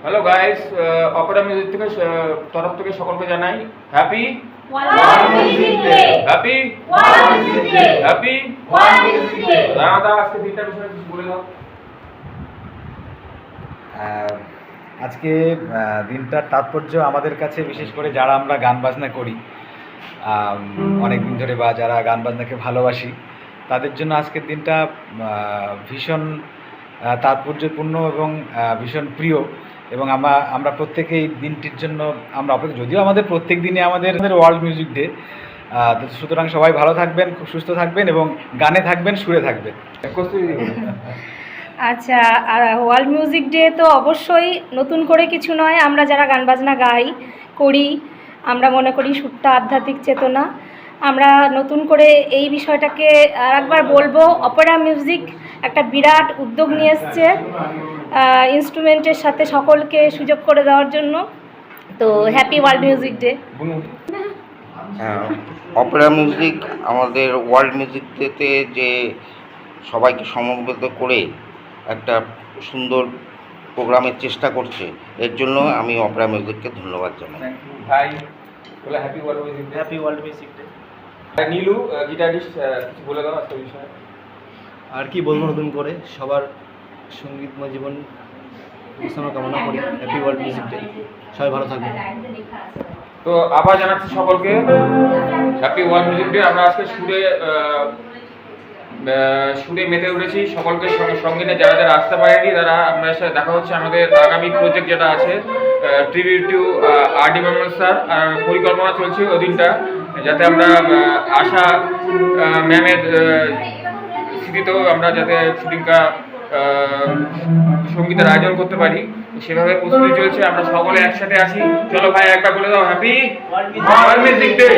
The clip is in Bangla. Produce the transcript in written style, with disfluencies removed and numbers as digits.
হ্যালো গাইস, অপেরা মিউজিক থেকে তরফ থেকে সকলকে জানাই হ্যাপি হ্যাপি হ্যাপি। দাদা আজকে দিনটার বিষয়ে কিছু বলে দাও। আজকে দিনটার তাৎপর্য আমাদের কাছে, বিশেষ করে যারা আমরা গান বাজনা করি অনেক দিন ধরে, বা যারা গান বাজনাকে ভালোবাসি, তাদের জন্য আজকের দিনটা ভীষণ তাৎপর্যপূর্ণ এবং ভীষণ প্রিয়। এবং আমরা প্রত্যেকেই দিনটির জন্য আমরা অপেক্ষা, যদিও আমাদের প্রত্যেক দিনে আমাদের ওয়ার্ল্ড মিউজিক ডে। সুতরাং সবাই ভালো থাকবেন, খুব সুস্থ থাকবেন এবং গানে থাকবেন, সুরে থাকবেন। আচ্ছা, ওয়ার্ল্ড মিউজিক ডে তো অবশ্যই নতুন করে কিছু নয়। আমরা যারা গান বাজনা গাই করি, আমরা মনে করি সুরটা আধ্যাত্মিক চেতনা। আমরা নতুন করে এই বিষয়টাকে আর একবার বলবো, অপেরা মিউজিক একটা বিরাট উদ্যোগ নিয়ে এসছে ইনস্ট্রুমেন্টের সাথে সকলকে সুযোগ করে দেওয়ার জন্য। তো happy world music day. Opera music আমাদের ওয়ার্ল্ড মিউজিক ডেতে যে সবাইকে সমবেত করে একটা সুন্দর প্রোগ্রামের চেষ্টা করছে, এর জন্য আমি অপেরা মিউজিককে ধন্যবাদ জানাই। ভাই বলে happy world music day. Happy world music day. Nilu guitarist, কিছু বলে দাও আজকের বিষয়ে। আর কি বলবো, নতুন করে সবার সঙ্গীতময় জীবন কামনা করি। হ্যাপি ওয়ার্ল্ড মিউজিক ডে, সবাই ভালো থাকবেন। তো আবার জানাচ্ছি সকলকে হ্যাপি ওয়ার্ল্ড মিউজিক ডে। আমরা আজকে সুরে মেতে উঠেছি। সকলকে সঙ্গে নিয়ে যারা যারা আসতে পারেনি, তারা আপনার সাথে দেখা হচ্ছে আমাদের আগামী প্রজেক্ট যেটা আছে, tribute to RD. Barman sir. পরিকল্পনা চলছে ওই দিনটা যাতে আমরা আশা ম্যামের স্মৃতিতেও আমরা যাতে শুটিংটা সঙ্গীতের আয়োজন করতে পারি, সেভাবে প্রস্তুতি চলছে। আমরা সকলে একসাথে আছি। চলো ভাই একবার বলে দাও হ্যাপি ওয়ার্ল্ড মিউজিক ডে।